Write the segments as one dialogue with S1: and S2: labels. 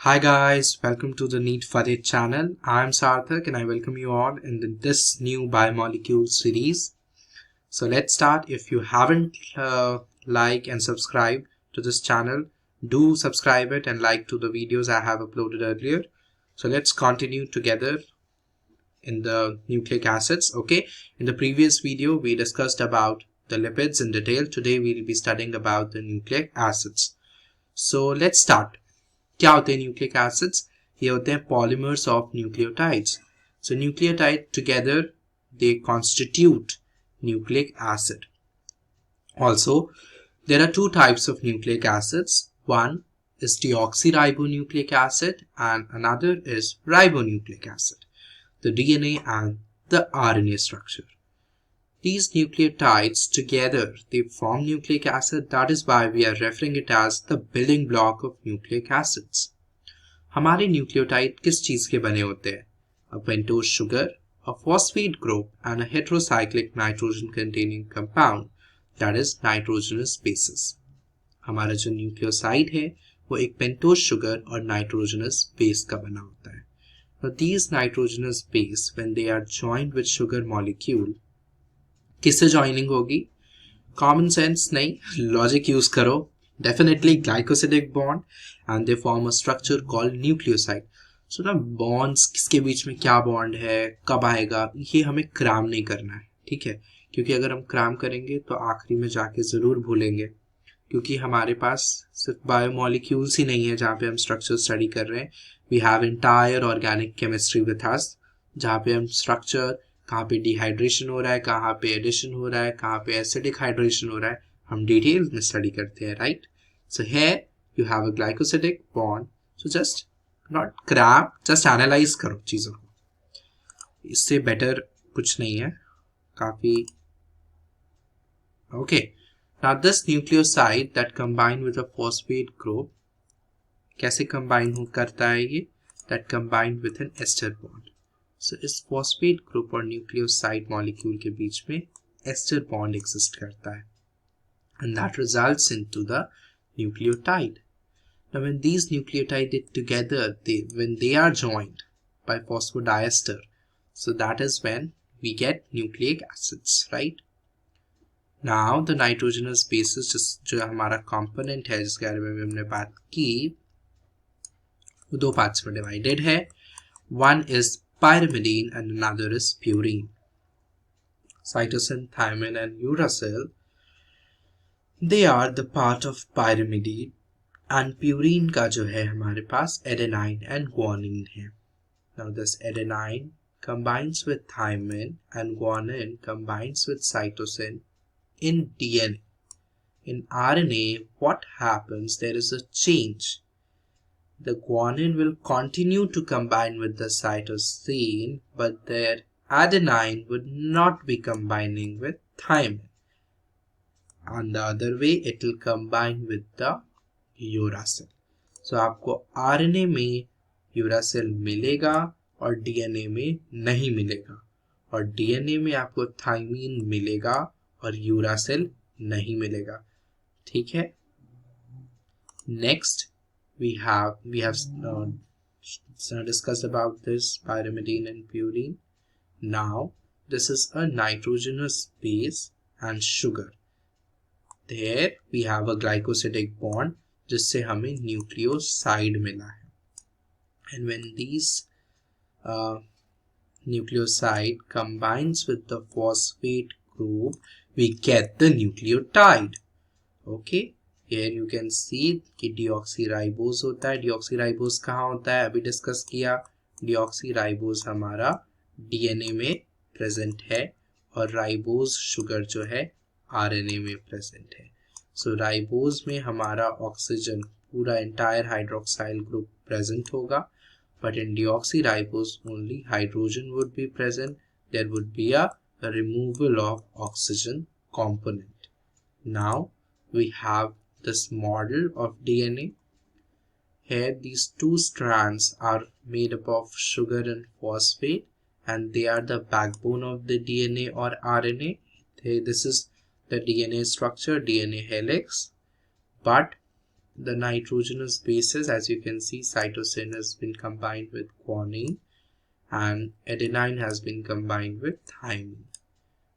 S1: Hi guys, welcome to the NEET for It channel. I'm Sarthak and I welcome you all in this new Biomolecule series. So let's start. If you haven't like and subscribe to this channel, do subscribe it and like to the videos I have uploaded earlier. So let's continue together in the nucleic acids. Okay, in the previous video we discussed about the lipids in detail. Today we will be studying about the nucleic acids. So let's start. क्या होते हैं nucleic acids? ये होते हैं polymers of nucleotides. So nucleotide together they constitute nucleic acid. Also, there are two types of nucleic acids. One is deoxyribonucleic acid and another is ribonucleic acid, the DNA and the RNA structure. These nucleotides together, they form nucleic acid. That is why we are referring it as the building block of nucleic acids. हमारे nucleotide किस चीज के बने होते हैं? A pentose sugar, a phosphate group and a heterocyclic nitrogen containing compound, that is nitrogenous bases. हमारा जो nucleoside है वो एक पेंटोज शुगर और नाइट्रोजनस बेस का बना होता है. Now these nitrogenous base, when they are joined with sugar molecule, किससे ज्वाइनिंग होगी? कॉमन सेंस नहीं, लॉजिक यूज करो. Definitely glycosidic bond and they form a structure called nucleoside. So ना बॉन्ड्स किसके बीच में क्या बॉन्ड है, कब आएगा, ये हमें क्राम नहीं करना है, ठीक है? क्योंकि अगर हम क्राम करेंगे तो आखिरी में जाके ज़रूर भूलेंगे, क्योंकि हमारे पास सिर्फ बायोमोलिक्यूल्स ही नहीं है जहाँ पे हम स्ट्रक्चर स्टडी कर रहे हैं. We have entire organic chemistry with us, जहाँ पे हम स्ट्रक्चर, कहाँ पे डिहाइड्रेशन हो रहा है, कहाँ पे एडिशन हो रहा है, कहाँ पे एसिडिक हाइड्रेशन हो रहा है, हम डिटेल में स्टडी करते हैं, right? So here you have a glycosidic bond. So just not crap, just analyse करो चीज़ों को, इससे बेटर कुछ नहीं है, काफ़ी. Okay, now this nucleoside that combine with a phosphate group, कैसे कंबाइन करता है ये? That combine with an ester bond. So इस फॉस्फेट ग्रुप और न्यूक्लियोसाइड मॉलिक्यूल के बीच में एस्टर बॉन्ड एग्जिस्ट करता है, and that results into the nucleotide. Now when these nucleotides together, when they are joined by phosphodiester, so that is when we get nucleic acids, right? Now the nitrogenous bases, जो हमारा component है जिसके बारे में हमने बात की, वो दो पार्ट्स में डिवाइडेड है. One is pyrimidine and another is purine. Cytosine, thymine and uracil, they are the part of pyrimidine, and purine का जो है हमारे पास adenine and guanine है. Now this adenine combines with thymine and guanine combines with cytosine in DNA. In RNA, what happens? There is a change. The guanine will continue to combine with the cytosine, but their adenine would not be combining with thymine. On the other way, it will combine with the uracil. So आपको RNA में uracil मिलेगा और DNA में नहीं मिलेगा, और DNA में आपको thymine मिलेगा और uracil नहीं मिलेगा, ठीक है? Next, we have discussed about this pyrimidine and purine. Now this is a nitrogenous base and sugar. There we have a glycosidic bond जिससे हमें nucleoside मिला है, and when these nucleoside combines with the phosphate group, we get the nucleotide. Okay, here you can see कि deoxyribose होता है. deoxyribose कहाँ होता है? अभी डिस्कस किया. deoxyribose हमारा DNA में प्रेजेंट है और राइबोज शुगर जो है RNA में प्रेजेंट है. सो राइबोज में हमारा ऑक्सीजन, पूरा एंटायर हाइड्रोक्साइल ग्रुप प्रेजेंट होगा, but in deoxyribose only hydrogen would be present. There would be a removal of oxygen component. Now we have this model of DNA. Here these two strands are made up of sugar and phosphate, and they are the backbone of the DNA or RNA. This is the DNA structure, DNA helix, but the nitrogenous bases, as you can see, cytosine has been combined with guanine and adenine has been combined with thymine.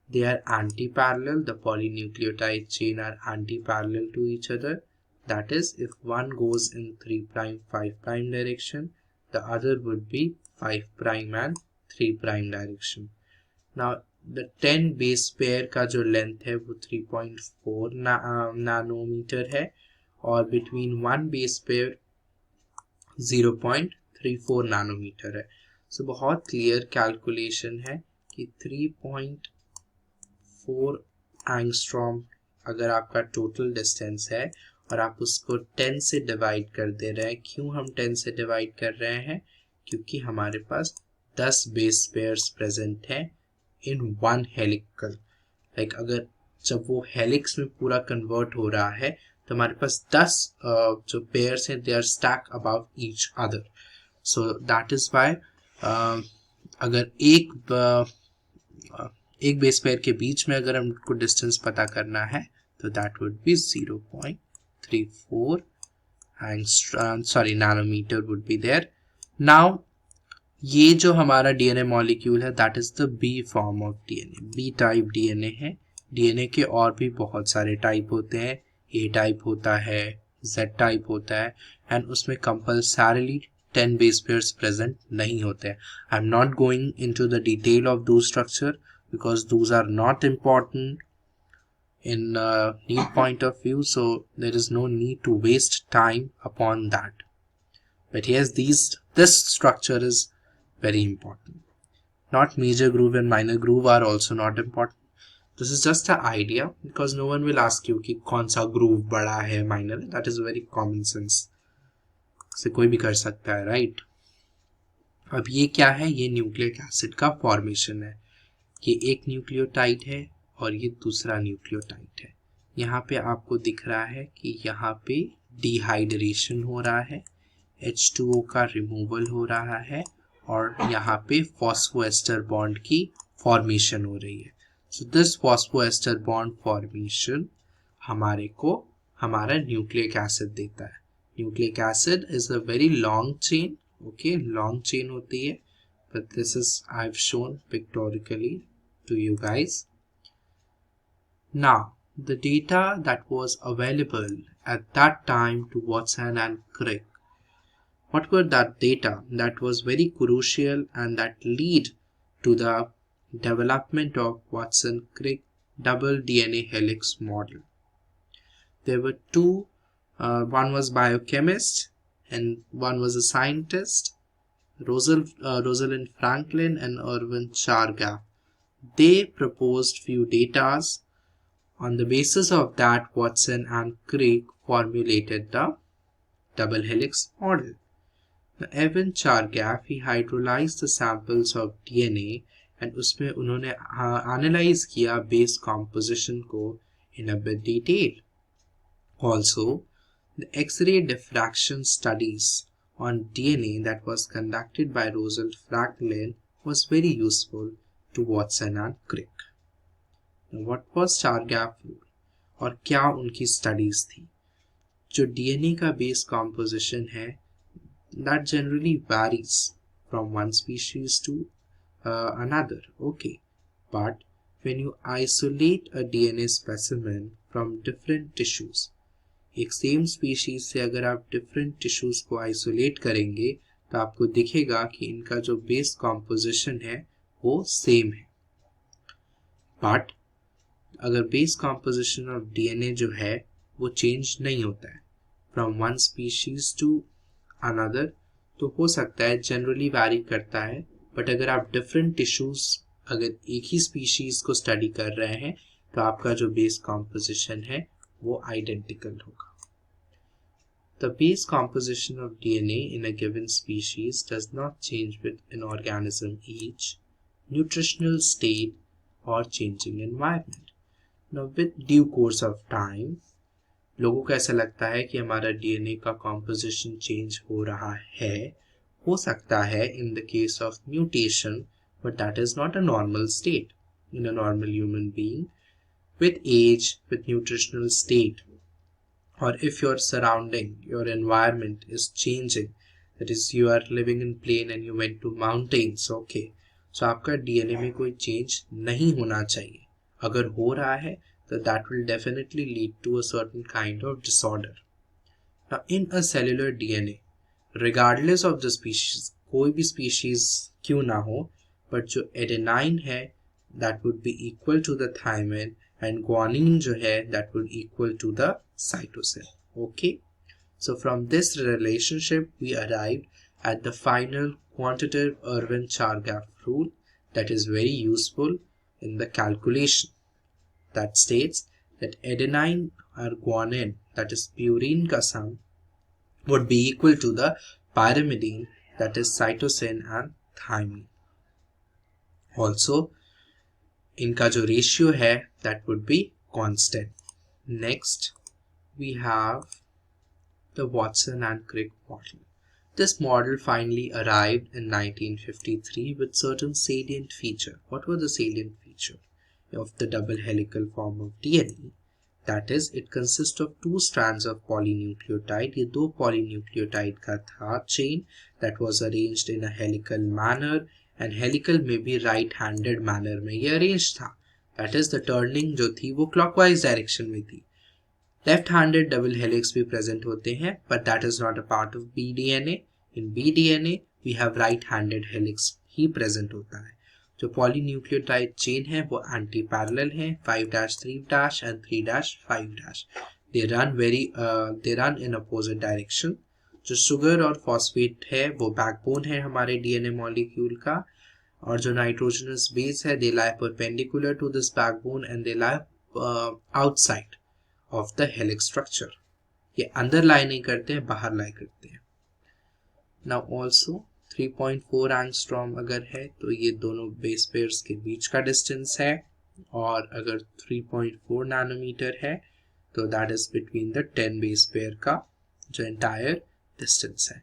S1: They are anti-parallel. The polynucleotide chain are anti-parallel to each other. That is, if one goes in 3' 5' direction, the other would be 5' and 3' direction. Now the 10 base pair का जो length है वो 3.4 nanometre है और between one base pair 0.34 nanometre है. So बहुत clear calculation है कि 3.4 एंगस्ट्रॉम अगर आपका टोटल डिस्टेंस है और आप उसको 10 से डिवाइड कर दे रहे हैं. क्यों हम 10 से डिवाइड कर रहे हैं? क्योंकि हमारे पास 10 बेस पेयर्स प्रेजेंट हैं इन वन हेलिकल. लाइक अगर जब वो हेलिक्स में पूरा कन्वर्ट हो रहा है तो हमारे पास 10 जो पेयर्स हैं they are stack above each other. So that is why अगर एक बेस पेयर के बीच में अगर हमको डिस्टेंस पता करना है तो that would be 0.34 nanometre would be there. Now ये जो हमारा डीएनए मॉलिक्यूल है that is the B form of DNA. B type DNA है. डीएनए के और भी बहुत सारे टाइप होते हैं. ए टाइप होता है, जेड टाइप होता है एंड उसमें कंपल्सरीली 10 बेस पेयर्स प्रेजेंट नहीं होते हैं. I am not going into the detail of दो structure because those are not important in NEET point of view, so there is no need to waste time upon that. But yes, this structure is very important. Not major groove and minor groove are also not important. This is just an idea because no one will ask you कि कौन सा groove बड़ा है minor है. That is very common sense. से कोई भी कर सकता है, right? अब ये क्या है? ये न्यूक्लिक एसिड का फॉर्मेशन है. ये एक न्यूक्लियोटाइड है और ये दूसरा न्यूक्लियोटाइड है. यहाँ पे आपको दिख रहा है कि यहाँ पे डिहाइड्रेशन हो रहा है, H2O का रिमूवल हो रहा है और यहाँ पे फॉस्फोएस्टर बॉन्ड की फॉर्मेशन हो रही है. So this phosphoester bond formation हमारे को हमारा न्यूक्लिक एसिड देता है. Nucleic acid is a very long chain. Okay, long chain होती है, but this is I've shown pictorially to you guys. Now the data that was available at that time to Watson and Crick, what were that data that was very crucial and that lead to the development of Watson-Crick double DNA helix model? There were two, one was biochemist and one was a scientist, Rosalind Franklin and Irwin Chargaff. They proposed few datas. On the basis of that, Watson and Crick formulated the double helix model. Now, Irwin Chargaff, he hydrolyzed the samples of DNA and उसमें उन्होंने analyze किया base composition को in a bit detail. Also, the X-ray diffraction studies on DNA that was conducted by Rosalind Franklin was very useful to Watson and Crick. Now, what was Chargaff rule और क्या उनकी studies थी? जो DNA का base composition है that generally varies from one species to another. Okay, but when you isolate a DNA specimen from different tissues, एक same species से अगर आप डिफरेंट टिश्यूज को आइसोलेट करेंगे तो आपको दिखेगा कि इनका जो बेस कॉम्पोजिशन है वो सेम है. बट अगर बेस कॉम्पोजिशन ऑफ डीएनए जो है वो चेंज नहीं होता है from one species to another, तो हो सकता है जनरली वैरी करता है. बट अगर आप डिफरेंट टिश्यूज अगर एक ही स्पीशीज को स्टडी कर रहे हैं तो आपका जो बेस कॉम्पोजिशन है वो आइडेंटिकल होगा. The base composition of DNA in a given species does not change with an organism age, nutritional state or changing environment. Now with due course of time, लोगों को ऐसा लगता है कि हमारा DNA का composition change हो रहा है. हो सकता है in the case of mutation, but that is not a normal state in a normal human being. With age, with nutritional state or if your surrounding, your environment is changing, that is you are living in plain and you went to mountains, okay, so आपका DNA में कोई change नहीं होना चाहिए. अगर हो रहा है तो that will definitely lead to a certain kind of disorder. Now in a cellular DNA, regardless of the species, कोई भी species क्यों ना हो, but जो adenine है that would be equal to the thymine and guanine जो है that would equal to the cytosine. Okay, so from this relationship we arrived at the final quantitative Irwin-Chargaff rule that is very useful in the calculation, that states that adenine or guanine, that is purine का sum, would be equal to the pyrimidine, that is cytosine and thymine. Also इनका जो ratio है that would be constant. Next we have the Watson and Crick model. This model finally arrived in 1953 with certain salient feature. What were the salient feature of the double helical form of DNA? That is, it consists of two strands of polynucleotide. ये दो polynucleotide का था chain that was arranged in a helical manner, and helical में भी right-handed manner में ये arranged था. That is, the turning जो थी वो clockwise direction में थी. Left-handed double helix भी present होते हैं, but that is not a part of bDNA. In bDNA we have right-handed helix he present होता है. जो polynucleotide chain है वो anti-parallel है, 5'3' and 3'5'. They run in opposite direction. जो sugar और phosphate है वो backbone है हमारे DNA molecule का, और जो nitrogenous base है they lie perpendicular to this backbone and they lie outside of the helix structure. ये अंदर lie नहीं करते हैं, बाहर lie करते हैं. Now also 3.4 angstrom अगर है तो ये दोनों base pairs के बीच का distance है, और अगर 3.4 nanometer है तो that is between the 10 base pair का जो entire distance है.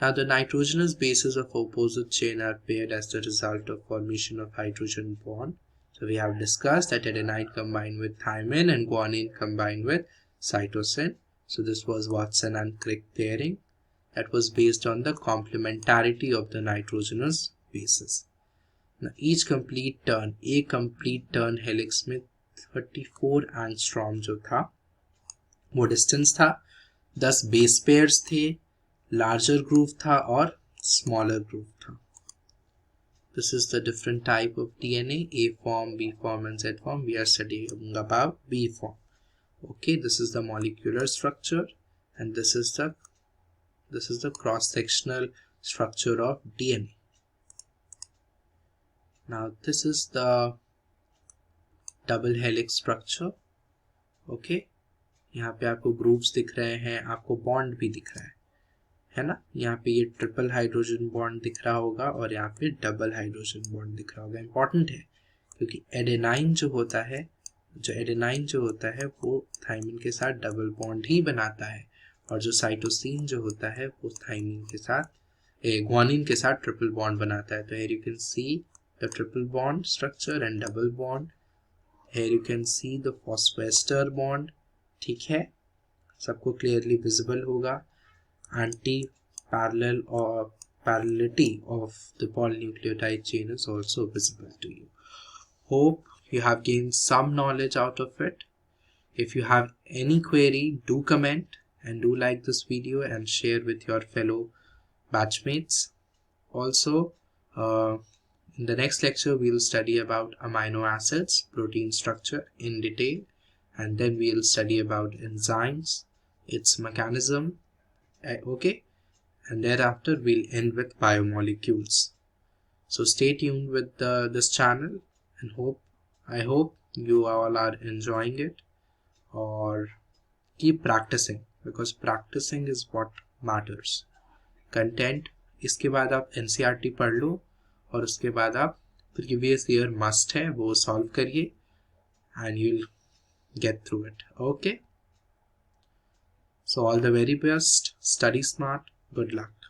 S1: Now the nitrogenous bases of opposite chain are paired as the result of formation of hydrogen bond. So we have discussed that adenine combined with thymine and guanine combined with cytosine. So this was Watson and Crick pairing that was based on the complementarity of the nitrogenous bases. Now each complete turn, एक complete turn helix में 34 angstrom जो था वो distance था, 10 base pairs थे, larger groove था और smaller groove था. This is the different type of DNA, A form, B form and Z form. We are studying about B form. Okay, this is the molecular structure and this is the cross-sectional structure of DNA. Now this is the double helix structure. Okay, यहाँ पे आपको grooves दिख रहे हैं, आपको bond भी दिख रहा है ना. यहाँ पे ये ट्रिपल हाइड्रोजन बॉन्ड दिख रहा होगा और यहाँ पे डबल हाइड्रोजन बॉन्ड दिख रहा होगा. इंपॉर्टेंट है क्योंकि एडेनाइन जो होता है वो थाइमिन के साथ डबल बॉन्ड ही बनाता है, और जो साइटोसिन जो होता है वो थाइमिन के साथ गुआनिन के साथ ट्रिपल बॉन्ड बनाता है. तो here you can see the triple bond structure and double bond. Here you can see the phosphoester bond. ठीक है, सबको क्लियरली विजिबल होगा. Anti-parallel or parallelity of the polynucleotide chain is also visible to you. Hope you have gained some knowledge out of it. If you have any query, do comment and do like this video and share with your fellow batchmates. Also, in the next lecture we will study about amino acids, protein structure in detail, and then we will study about enzymes, its mechanism. Okay, and thereafter we'll end with biomolecules. So stay tuned with this channel, and I hope you all are enjoying it, or keep practicing because practicing is what matters. Content इसके बाद आप NCERT पढ़ लो और उसके बाद आप previous year must है वो solve करिए and you'll get through it. Okay. So all the very best, study smart, good luck.